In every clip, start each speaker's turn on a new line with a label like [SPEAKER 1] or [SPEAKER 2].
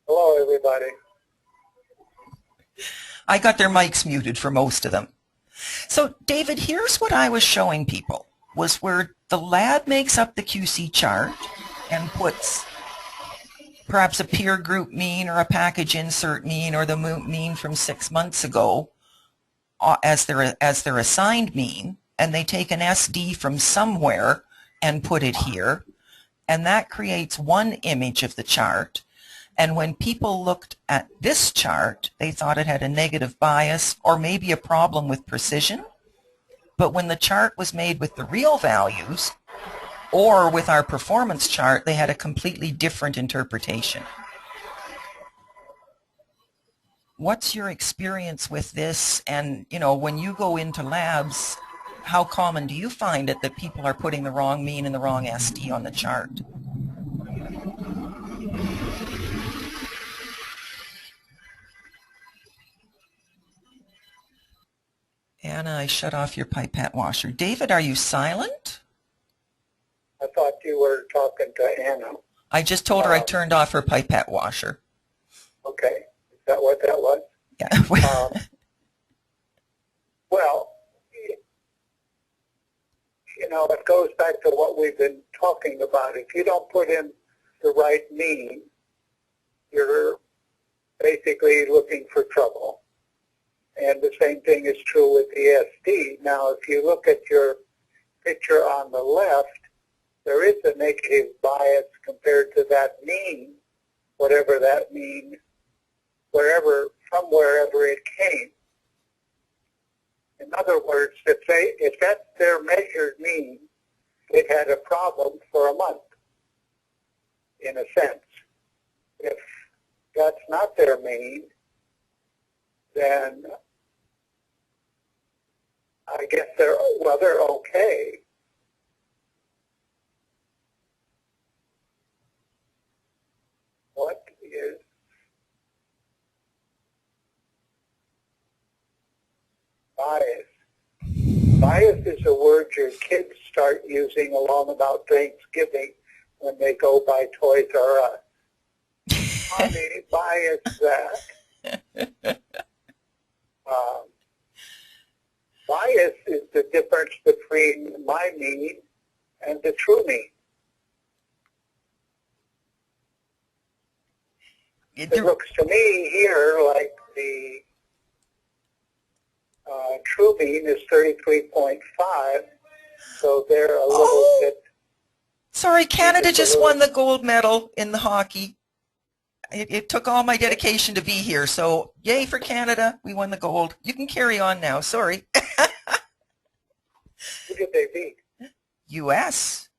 [SPEAKER 1] Hello, everybody.
[SPEAKER 2] I got their mics muted for most of them. So, David, here's what I was showing people, was where the lab makes up the QC chart and puts perhaps a peer group mean or a package insert mean or the mean from 6 months ago as their assigned mean, and they take an SD from somewhere and put it here, and that creates one image of the chart. And when people looked at this chart, they thought it had a negative bias or maybe a problem with precision. But when the chart was made with the real values or with our performance chart, they had a completely different interpretation. What's your experience with this? And, you know, when you go into labs, how common do you find it that people are putting the wrong mean and the wrong SD on the chart? Anna, I shut off your pipette washer. David, are you silent?
[SPEAKER 1] I thought you were talking to Anna.
[SPEAKER 2] I just told her I turned off her pipette washer.
[SPEAKER 1] Okay. Is that what that was?
[SPEAKER 2] Yeah.
[SPEAKER 1] Well, you know, it goes back to what we've been talking about. If you don't put in the right mean, you're basically looking for trouble. And the same thing is true with the SD. Now, if you look at your picture on the left, there is a negative bias compared to that mean, whatever that mean, from wherever it came. In other words, if that's their measured mean, they've had a problem for a month, in a sense. If that's not their mean, then I guess they're okay. What is bias? Bias is a word your kids start using along about Thanksgiving when they go by Toys R Us. Mommy, bias that. Bias is the difference between my mean and the true mean. It looks to me here like the true mean is 33.5, so they're a little bit...
[SPEAKER 2] Sorry, Canada just won the gold medal in the hockey. It took all my dedication to be here, so yay for Canada. We won the gold. You can carry on now. Sorry.
[SPEAKER 1] Who did they beat?
[SPEAKER 2] U.S.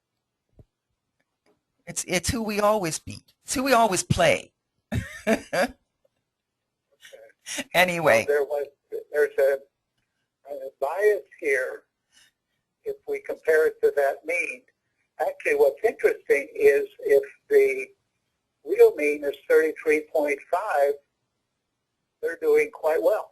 [SPEAKER 2] It's who we always beat. It's who we always play.
[SPEAKER 1] Okay.
[SPEAKER 2] Anyway.
[SPEAKER 1] So there's a bias here if we compare it to that mean. Actually, what's interesting is if the real mean is 33.5, they're doing quite well.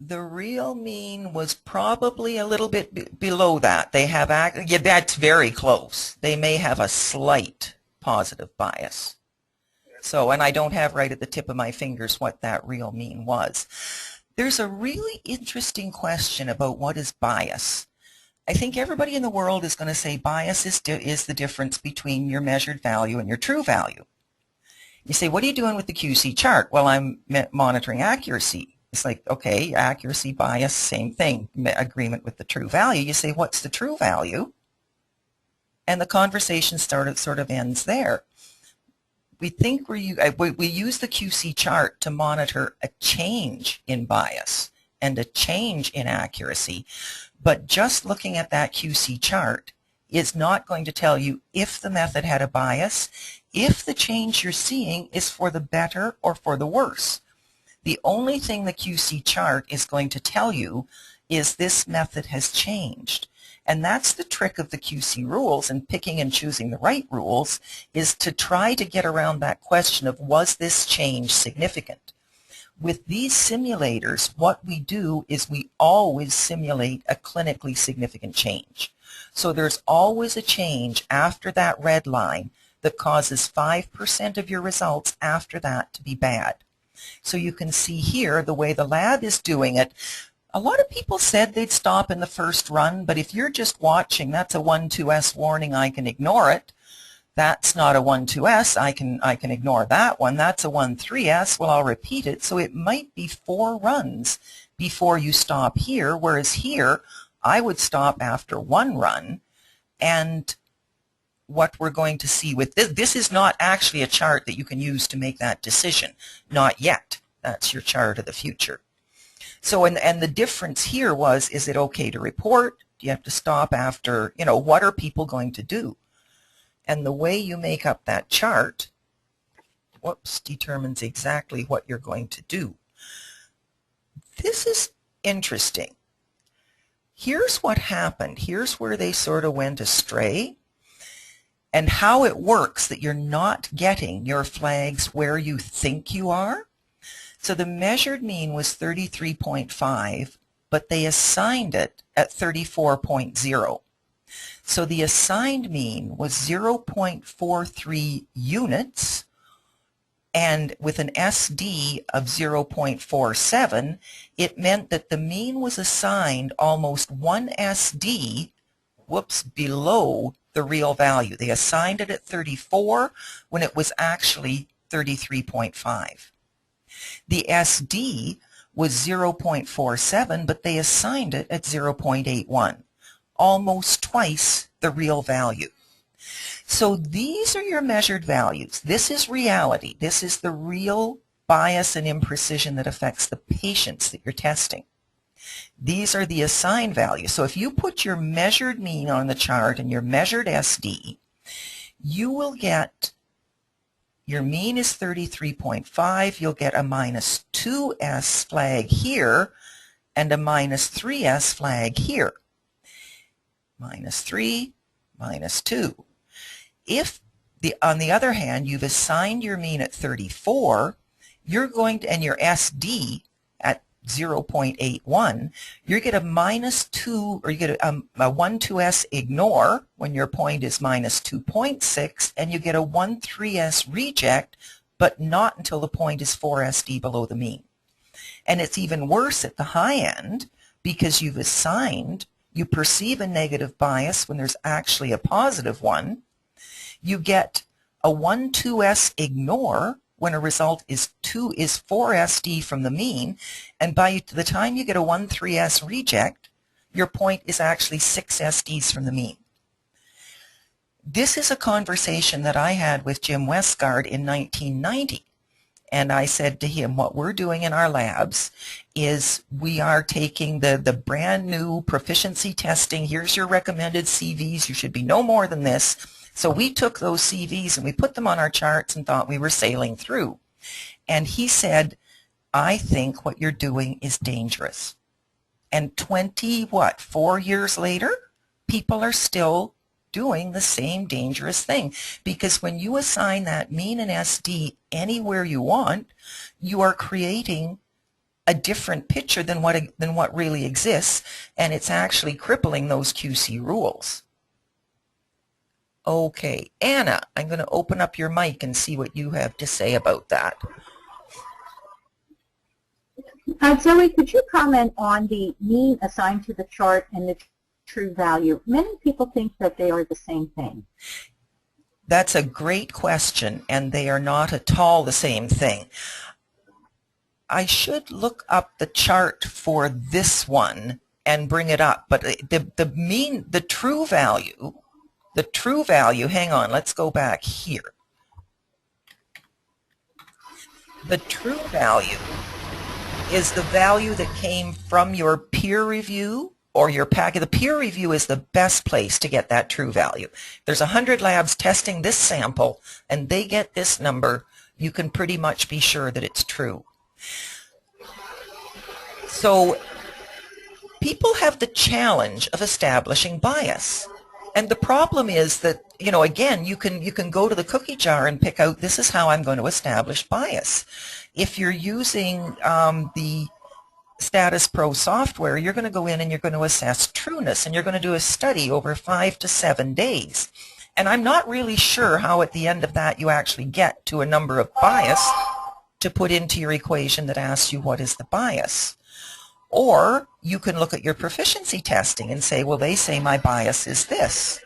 [SPEAKER 2] The real mean was probably a little bit below that. They have, yeah, that's very close. They may have a slight positive bias. So, and I don't have right at the tip of my fingers what that real mean was. There's a really interesting question about what is bias. I think everybody in the world is going to say bias is the difference between your measured value and your true value. You say, what are you doing with the QC chart? Well, I'm monitoring accuracy. It's like, okay, accuracy, bias, same thing, agreement with the true value. You say, what's the true value? And the conversation sort of ends there. We think we use the QC chart to monitor a change in bias and a change in accuracy, but just looking at that QC chart is not going to tell you if the method had a bias, if the change you're seeing is for the better or for the worse. The only thing the QC chart is going to tell you is this method has changed. And that's the trick of the QC rules, and picking and choosing the right rules is to try to get around that question of, was this change significant? With these simulators, what we do is we always simulate a clinically significant change. So there's always a change after that red line that causes 5% of your results after that to be bad. So you can see here the way the lab is doing it. A lot of people said they'd stop in the first run, but if you're just watching, that's a 1-2S warning, I can ignore it. That's not a 1-2S, I can ignore that one. That's a 1-3S, well, I'll repeat it. So it might be 4 runs before you stop here, whereas here I would stop after 1 run. And what we're going to see with this is not actually a chart that you can use to make that decision. Not yet. That's your chart of the future. So, and the difference here was, is it okay to report? Do you have to stop after, what are people going to do? And the way you make up that chart, determines exactly what you're going to do. This is interesting. Here's what happened. Here's where they sort of went astray, and how it works that you're not getting your flags where you think you are. So the measured mean was 33.5, but they assigned it at 34.0. So the assigned mean was 0.43 units, and with an SD of 0.47, it meant that the mean was assigned almost 1 SD, below the real value. They assigned it at 34 when it was actually 33.5. The SD was 0.47, but they assigned it at 0.81, almost twice the real value. So these are your measured values. This is reality. This is the real bias and imprecision that affects the patients that you're testing. These are the assigned values. So if you put your measured mean on the chart and your measured SD, you will get, your mean is 33.5, you'll get a -2S flag here and a -3S flag here. -3, -2. If, on the other hand, you've assigned your mean at 34, you're going to, and your SD at 0.81, you get a -2, or you get a 1-2S ignore when your point is -2.6, and you get a 1-3S reject, but not until the point is 4 SD below the mean. And it's even worse at the high end, because you've assigned, you perceive a negative bias when there's actually a positive one. You get a 1-2S ignore when a result is 4 SD from the mean, and by the time you get a 1-3S reject, your point is actually 6 SDs from the mean. This is a conversation that I had with Jim Westgard in 1990, and I said to him, what we're doing in our labs is we are taking the brand new proficiency testing. Here's your recommended CVs. You should be no more than this. So we took those CVs and we put them on our charts and thought we were sailing through. And he said, I think what you're doing is dangerous. And 4 years later, people are still doing the same dangerous thing. Because when you assign that mean and SD anywhere you want, you are creating a different picture than what really exists, and it's actually crippling those QC rules. Okay, Anna, I'm going to open up your mic and see what you have to say about that.
[SPEAKER 3] Zoe, could you comment on the mean assigned to the chart and the true value? Many people think that they are the same thing.
[SPEAKER 2] That's a great question, and they are not at all the same thing. I should look up the chart for this one and bring it up, but the true value, hang on, let's go back here. The true value is the value that came from your peer review or your packet. The peer review is the best place to get that true value. There's 100 labs testing this sample and they get this number. You can pretty much be sure that it's true. So people have the challenge of establishing bias. And the problem is that, again, you can go to the cookie jar and pick out, this is how I'm going to establish bias. If you're using the Status Pro software, you're going to go in and you're going to assess trueness, and you're going to do a study over 5 to 7 days. And I'm not really sure how at the end of that you actually get to a number of bias to put into your equation that asks you what is the bias. Or you can look at your proficiency testing and say, well, they say my bias is this.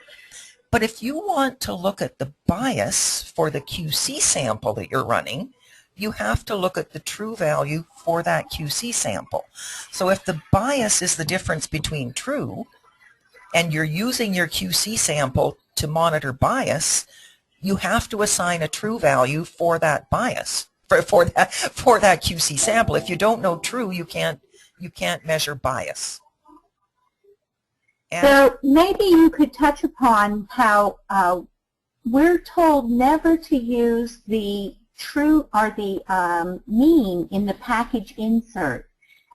[SPEAKER 2] But if you want to look at the bias for the QC sample that you're running, you have to look at the true value for that QC sample. So if the bias is the difference between true, and you're using your QC sample to monitor bias, you have to assign a true value for that bias, for that QC sample. If you don't know true, you can't measure bias. And
[SPEAKER 3] so maybe you could touch upon how we're told never to use the true or the mean in the package insert,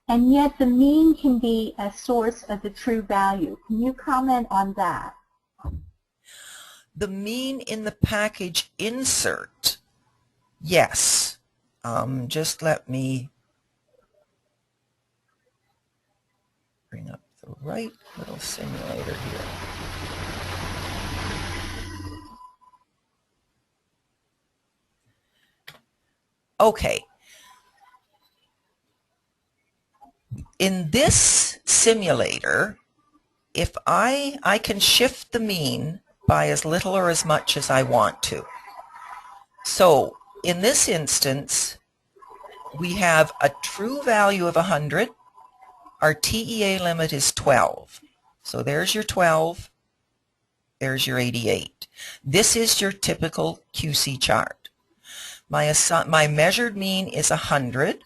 [SPEAKER 3] and yet the mean can be a source of the true value. Can you comment on that?
[SPEAKER 2] The mean in the package insert, yes. Just let me bring up the right little simulator here. Okay. In this simulator, if I can shift the mean by as little or as much as I want to. So in this instance, we have a true value of 100. Our TEA limit is 12. So there's your 12. There's your 88. This is your typical QC chart. My measured mean is 100.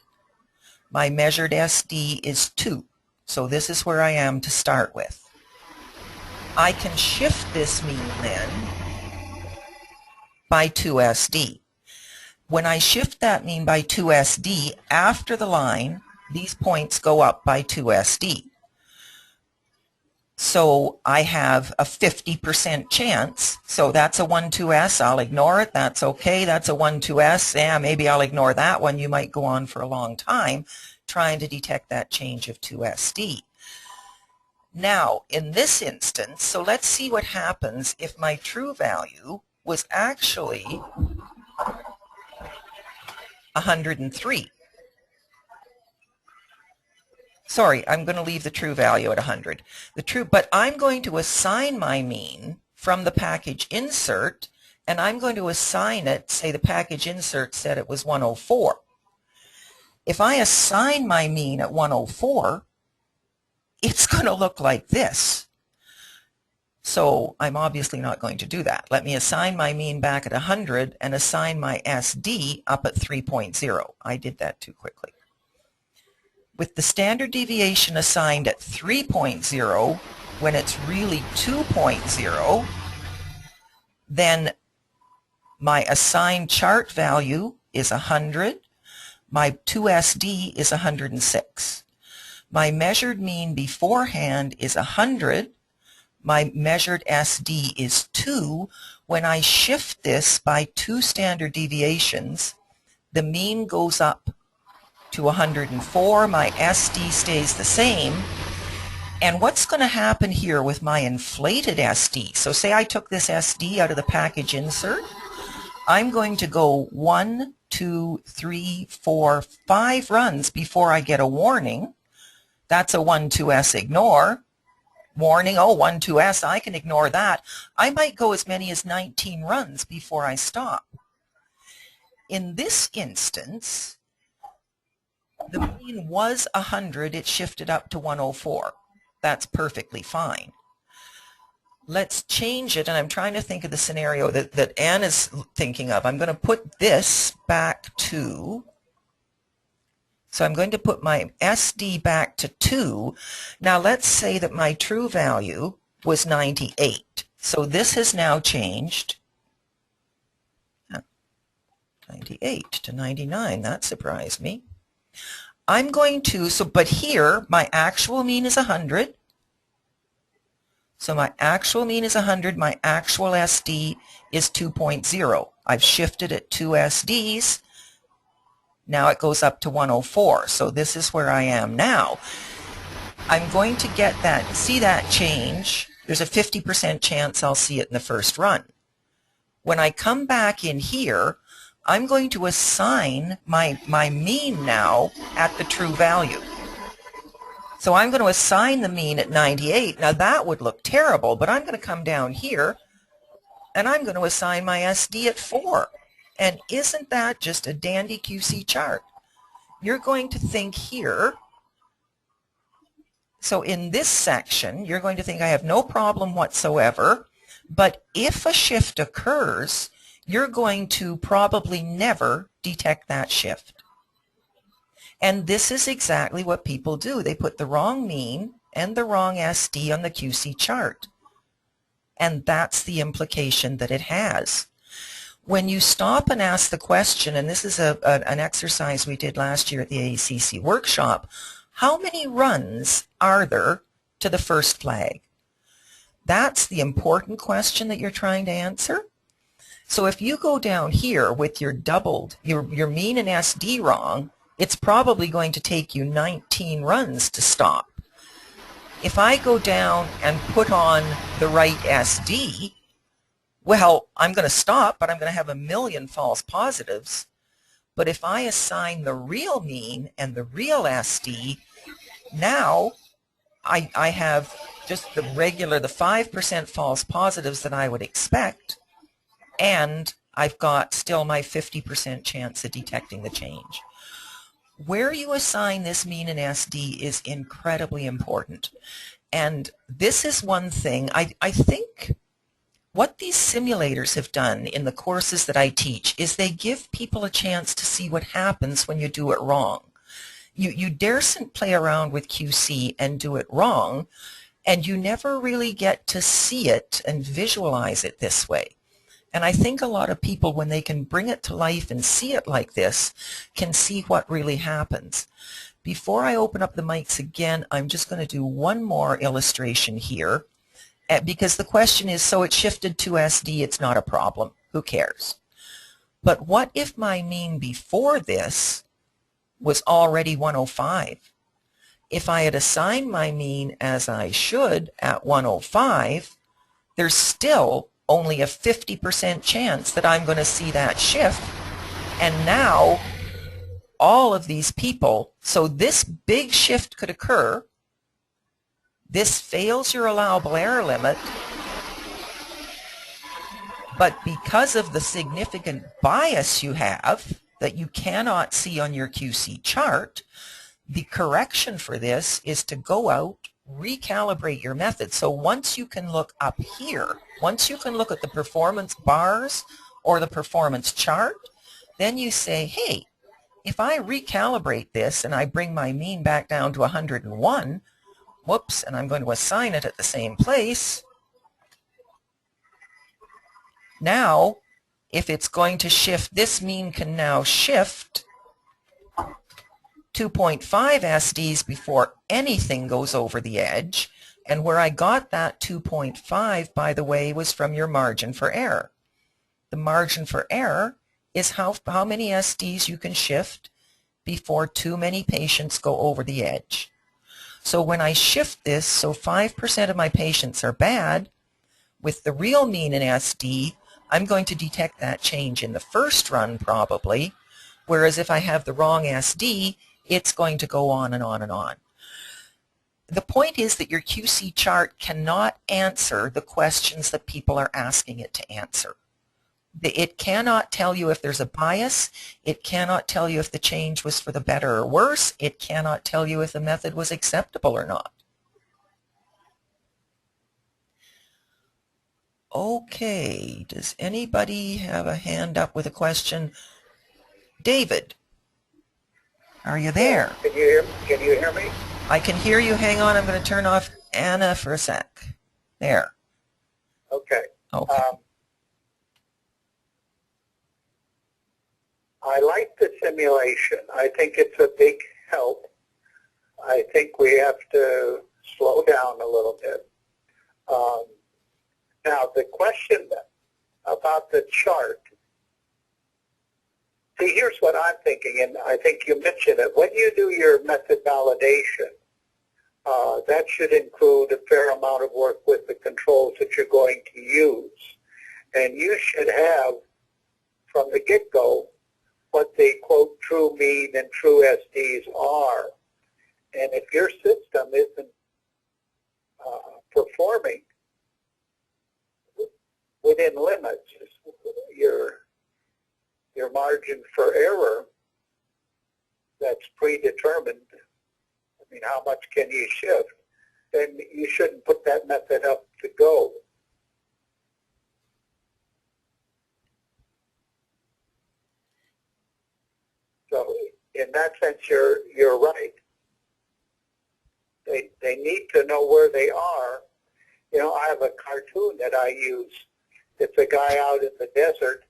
[SPEAKER 2] My measured SD is 2. So this is where I am to start with. I can shift this mean then by 2 SD. When I shift that mean by 2 SD, after the line, these points go up by 2 SD. So I have a 50% chance. So that's a 1,2S. I'll ignore it. That's okay. That's a 1,2S. Yeah, maybe I'll ignore that one. You might go on for a long time trying to detect that change of 2 SD. Now, in this instance, so let's see what happens if my true value was actually 103. Sorry, I'm going to leave the true value at 100. But I'm going to assign my mean from the package insert, and I'm going to assign it, say the package insert said it was 104. If I assign my mean at 104, it's going to look like this. So I'm obviously not going to do that. Let me assign my mean back at 100 and assign my SD up at 3.0. I did that too quickly. With the standard deviation assigned at 3.0 when it's really 2.0, then my assigned chart value is 100. My 2SD is 106. My measured mean beforehand is 100. My measured SD is 2. When I shift this by 2 standard deviations, the mean goes up to 104. My SD stays the same. And what's going to happen here with my inflated SD? So say I took this SD out of the package insert. I'm going to go 1, 2, 3, 4, 5 runs before I get a warning. That's a 1,2S ignore. Warning, oh, 1,2S, I can ignore that. I might go as many as 19 runs before I stop. In this instance, the mean was 100. It shifted up to 104. That's perfectly fine. Let's change it, and I'm trying to think of the scenario that Anne is thinking of. I'm going to put this back to... So I'm going to put my SD back to 2. Now let's say that my true value was 98. So this has now changed 98 to 99. That surprised me. I'm going to, but here my actual mean is 100. So my actual mean is 100. My actual SD is 2.0. I've shifted it 2 SDs. Now it goes up to 104. So this is where I am now. I'm going to get that, see that change. There's a 50% chance I'll see it in the first run. When I come back in here, I'm going to assign my mean now at the true value. So I'm going to assign the mean at 98. Now that would look terrible, but I'm going to come down here and I'm going to assign my SD at 4. And isn't that just a dandy QC chart? You're going to think here, so in this section, you're going to think I have no problem whatsoever, but if a shift occurs, you're going to probably never detect that shift. And this is exactly what people do. They put the wrong mean and the wrong SD on the QC chart. And that's the implication that it has. When you stop and ask the question, and this is an exercise we did last year at the AACC workshop, how many runs are there to the first flag? That's the important question that you're trying to answer. So if you go down here with your doubled, your mean and SD wrong, it's probably going to take you 19 runs to stop. If I go down and put on the right SD, well, I'm going to stop, but I'm going to have a million false positives. But if I assign the real mean and the real SD, now I have just the 5% false positives that I would expect, and I've got still my 50% chance of detecting the change. Where you assign this mean and SD is incredibly important. And this is one thing, I think what these simulators have done in the courses that I teach is they give people a chance to see what happens when you do it wrong. You daresn't play around with QC and do it wrong, and you never really get to see it and visualize it this way. And I think a lot of people, when they can bring it to life and see it like this, can see what really happens. Before I open up the mics again, I'm just going to do one more illustration here, because the question is, so it shifted to SD, it's not a problem, who cares? But what if my mean before this was already 105? If I had assigned my mean as I should at 105, there's still only a 50% chance that I'm going to see that shift. And now all of these people, so this big shift could occur. This fails your allowable error limit, but because of the significant bias you have that you cannot see on your QC chart, the correction for this is to go out, recalibrate your method. So once you can look up here, once you can look at the performance bars or the performance chart, then you say, hey, if I recalibrate this and I bring my mean back down to 101, whoops, and I'm going to assign it at the same place. Now, if it's going to shift, this mean can now shift 2.5 SDs before anything goes over the edge. And where I got that 2.5, by the way, was from your margin for error. The margin for error is how many SDs you can shift before too many patients go over the edge. So when I shift this, so 5% of my patients are bad, with the real mean in SD, I'm going to detect that change in the first run probably, whereas if I have the wrong SD, it's going to go on and on and on. The point is that your QC chart cannot answer the questions that people are asking it to answer. It cannot tell you if there's a bias. It cannot tell you if the change was for the better or worse. It cannot tell you if the method was acceptable or not. Okay, does anybody have a hand up with a question? David, are you there?
[SPEAKER 1] Can you hear me?
[SPEAKER 2] I can hear you. Hang on, I'm going to turn off Anna for a sec. There.
[SPEAKER 1] Okay.
[SPEAKER 2] Okay.
[SPEAKER 1] I like the simulation. I think it's a big help. I think we have to slow down a little bit. Now, the question about the chart, see, here's what I'm thinking, and I think you mentioned it. When you do your method validation, that should include a fair amount of work with the controls that you're going to use. And you should have, from the get-go, what the, quote, true mean and true SDs are. And if your system isn't performing within limits, your margin for error that's predetermined, I mean, how much can you shift, then you shouldn't put that method up to go. So in that sense, you're right. They need to know where they are. You know, I have a cartoon that I use. It's a guy out in the desert,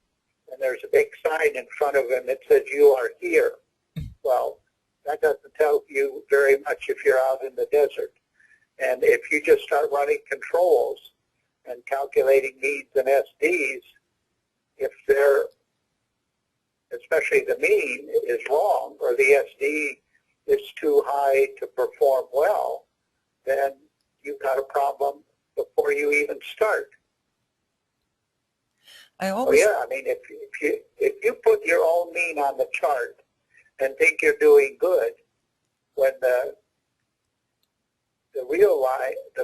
[SPEAKER 1] and there's a big sign in front of him that says, "You are here." Well, that doesn't tell you very much if you're out in the desert. And if you just start running controls and calculating means and SDs, if they're, especially the mean is wrong or the SD is too high to perform well, then you've got a problem before you even start. Oh yeah, I mean, if you put your own mean on the chart and think you're doing good, when the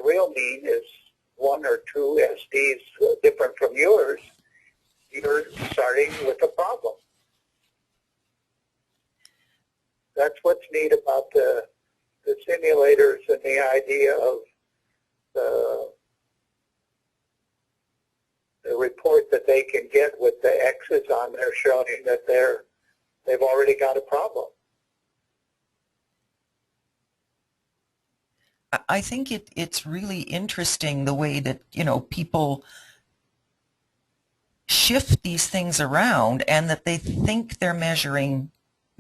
[SPEAKER 1] real mean is 1 or 2 SDs different from yours, you're starting with a problem. That's what's neat about the simulators and the idea of the report that they can get with the X's on there showing that they've already got a problem.
[SPEAKER 2] I think it's really interesting the way that, you know, people shift these things around and that they think they're measuring.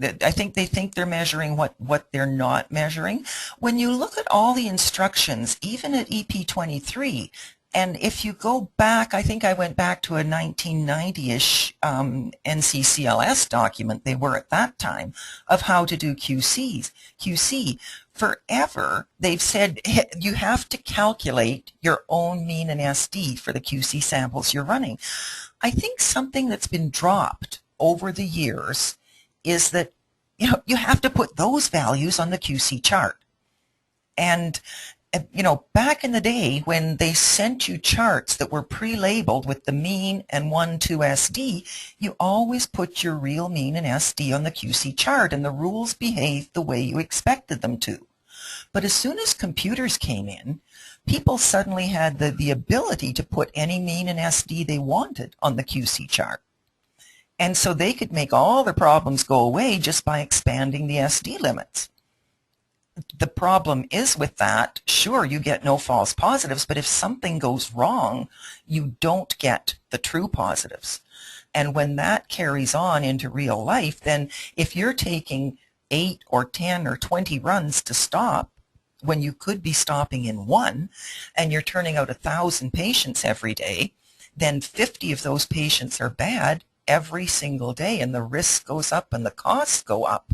[SPEAKER 2] I think they think they're measuring what they're not measuring. When you look at all the instructions, even at EP23, and if you go back, I think I went back to a 1990-ish NCCLS document, they were at that time, of how to do QC. Forever, they've said you have to calculate your own mean and SD for the QC samples you're running. I think something that's been dropped over the years is that, you know, you have to put those values on the QC chart. And, you know, back in the day when they sent you charts that were pre-labeled with the mean and 1, 2 SD, you always put your real mean and SD on the QC chart, and the rules behaved the way you expected them to. But as soon as computers came in, people suddenly had the ability to put any mean and SD they wanted on the QC chart. And so they could make all their problems go away just by expanding the SD limits. The problem is with that, sure, you get no false positives, but if something goes wrong, you don't get the true positives. And when that carries on into real life, then if you're taking 8 or 10 or 20 runs to stop when you could be stopping in 1, and you're turning out 1,000 patients every day, then 50 of those patients are bad every single day, and the risk goes up and the costs go up.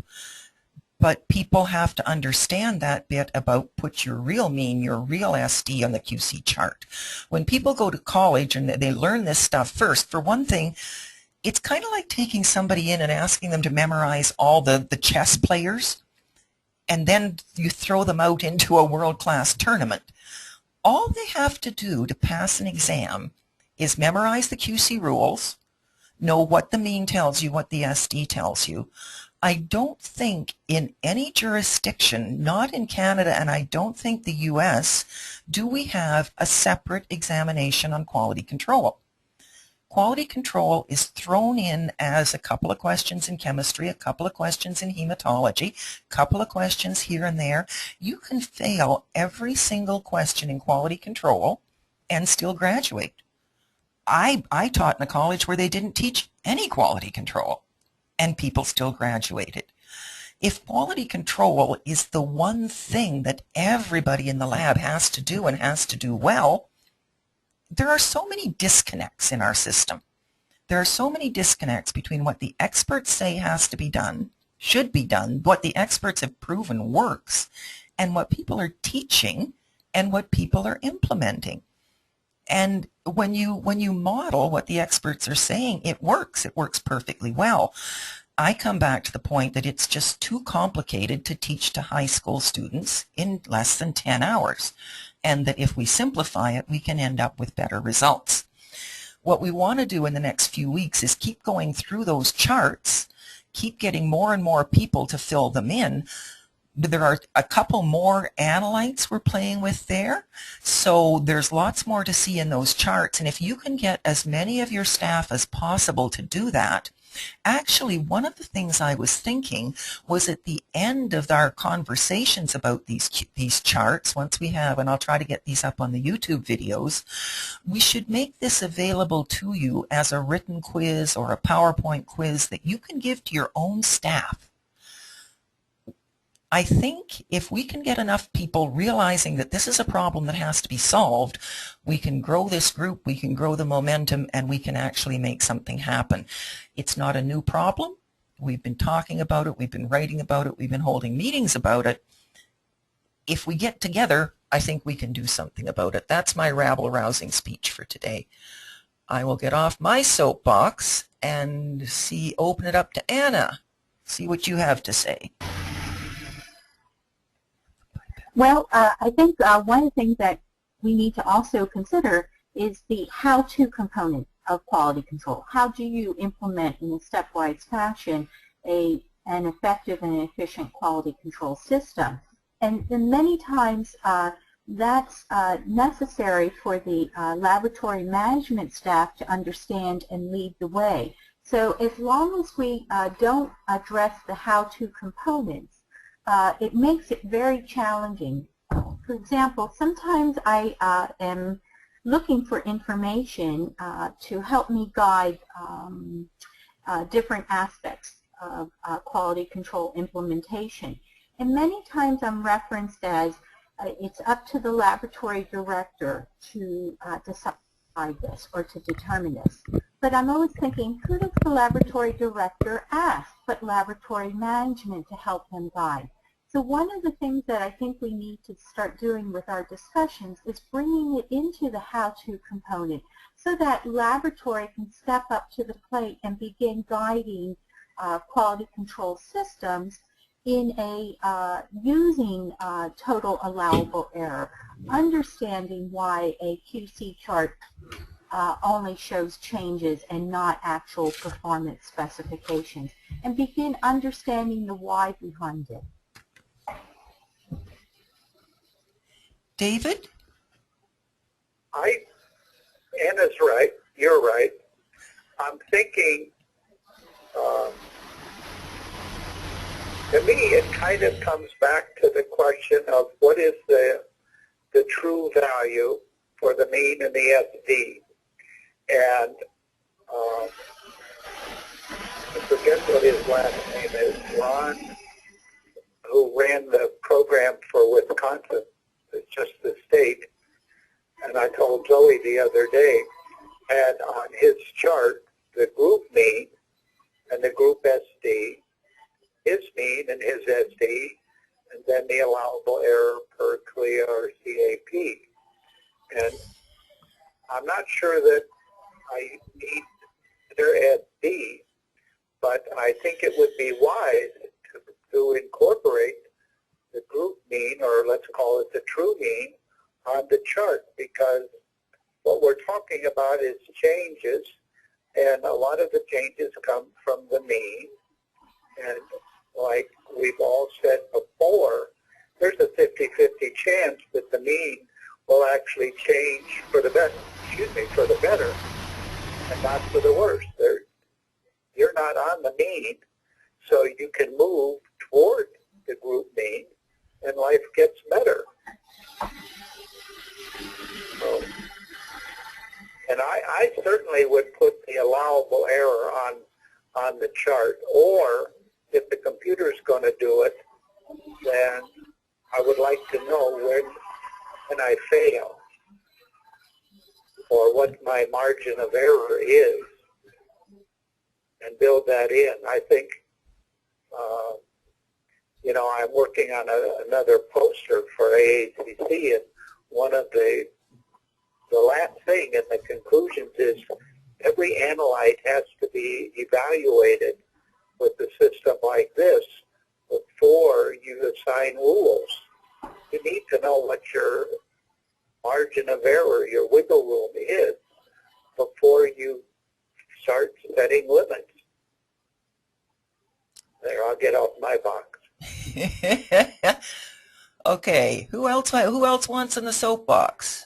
[SPEAKER 2] But people have to understand that bit about put your real mean, your real SD on the QC chart. When people go to college and they learn this stuff first, for one thing, it's kind of like taking somebody in and asking them to memorize all the chess players, and then you throw them out into a world-class tournament. All they have to do to pass an exam is memorize the QC rules, know what the mean tells you, what the SD tells you. I don't think in any jurisdiction, not in Canada, and I don't think the US, do we have a separate examination on quality control. Quality control is thrown in as a couple of questions in chemistry, a couple of questions in hematology, a couple of questions here and there. You can fail every single question in quality control and still graduate. I taught in a college where they didn't teach any quality control, and people still graduated. If quality control is the one thing that everybody in the lab has to do and has to do well, there are so many disconnects in our system. There are so many disconnects between what the experts say has to be done, should be done, what the experts have proven works, and what people are teaching and what people are implementing. And when you model what the experts are saying, it works. It works perfectly well. I come back to the point that it's just too complicated to teach to high school students in less than 10 hours, and that if we simplify it, we can end up with better results. What we want to do in the next few weeks is keep going through those charts, keep getting more and more people to fill them in. There are a couple more analytes we're playing with there, so there's lots more to see in those charts, and if you can get as many of your staff as possible to do that. Actually, one of the things I was thinking was at the end of our conversations about these charts, once we have, and I'll try to get these up on the YouTube videos, we should make this available to you as a written quiz or a PowerPoint quiz that you can give to your own staff. I think if we can get enough people realizing that this is a problem that has to be solved, we can grow this group, we can grow the momentum, and we can actually make something happen. It's not a new problem. We've been talking about it, we've been writing about it, we've been holding meetings about it. If we get together, I think we can do something about it. That's my rabble-rousing speech for today. I will get off my soapbox and open it up to Anna. See what you have to say.
[SPEAKER 3] Well, I think one of the things that we need to also consider is the how-to component of quality control. How do you implement in a stepwise fashion an effective and efficient quality control system? And many times that's necessary for the laboratory management staff to understand and lead the way. So as long as we don't address the how-to components, it makes it very challenging. For example, sometimes I am looking for information to help me guide different aspects of quality control implementation. And many times I'm referenced as it's up to the laboratory director to decide this or to determine this. But I'm always thinking, who does the laboratory director ask but laboratory management to help them guide? So one of the things that I think we need to start doing with our discussions is bringing it into the how-to component so that laboratory can step up to the plate and begin guiding quality control systems in a using total allowable error, understanding why a QC chart only shows changes and not actual performance specifications, and begin understanding the why behind it.
[SPEAKER 2] David?
[SPEAKER 1] Anna's right. You're right. I'm thinking, to me, it kind of comes back to the question of what is the true value for the mean and the SD. And I forget what his last name is, Ron, who ran the program for Wisconsin. It's just the state. And I told Zoe the other day, and on his chart, the group mean and the group SD, his mean and his SD, and then the allowable error per CLIA or CAP. And I'm not sure that I need their SD, but I think it would be wise to incorporate the group mean, or let's call it the true mean, on the chart, because what we're talking about is changes, and a lot of the changes come from the mean. And like we've all said before, there's a 50-50 chance that the mean will actually change for the better, for the better, and not for the worse. You're not on the mean, so you can move toward the group mean, and life gets better. So, and I certainly would put the allowable error on the chart, or if the computer's going to do it, then I would like to know when I fail, or what my margin of error is, and build that in. I think, I'm working on another poster for AACC, and one of the the last thing in the conclusions is every analyte has to be evaluated with a system like this before you assign rules. You need to know what your margin of error, your wiggle room is before you start setting limits. There, I'll get off my box.
[SPEAKER 2] Okay, who else wants in the soapbox?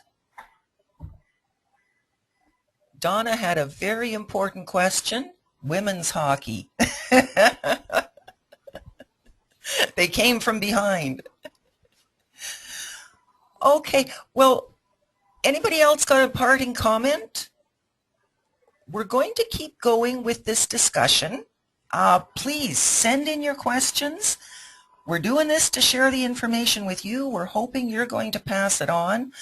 [SPEAKER 2] Donna had a very important question. Women's hockey. They came from behind. Okay, well, anybody else got a parting comment? We're going to keep going with this discussion. Please send in your questions. We're doing this to share the information with you. We're hoping you're going to pass it on.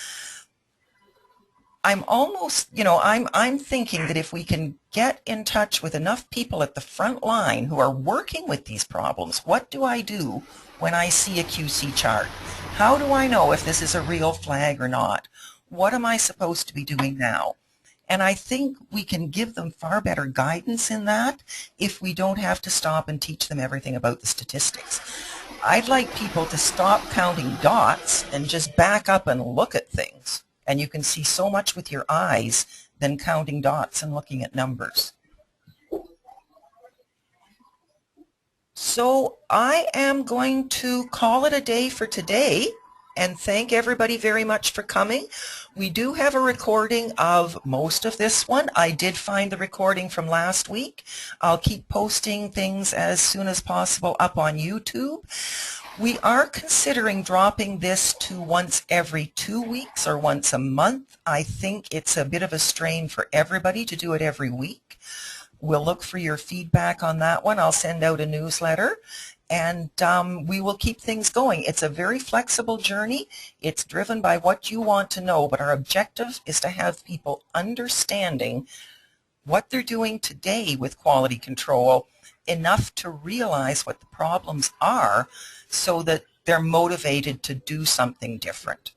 [SPEAKER 2] I'm almost, I'm thinking that if we can get in touch with enough people at the front line who are working with these problems, what do I do when I see a QC chart? How do I know if this is a real flag or not? What am I supposed to be doing now? And I think we can give them far better guidance in that if we don't have to stop and teach them everything about the statistics. I'd like people to stop counting dots and just back up and look at things. And you can see so much with your eyes than counting dots and looking at numbers. So I am going to call it a day for today and thank everybody very much for coming. We do have a recording of most of this one. I did find the recording from last week. I'll keep posting things as soon as possible up on YouTube. We are considering dropping this to once every 2 weeks or once a month. I think it's a bit of a strain for everybody to do it every week. We'll look for your feedback on that one. I'll send out a newsletter and we will keep things going. It's a very flexible journey. It's driven by what you want to know, but our objective is to have people understanding what they're doing today with quality control enough to realize what the problems are so that they're motivated to do something different.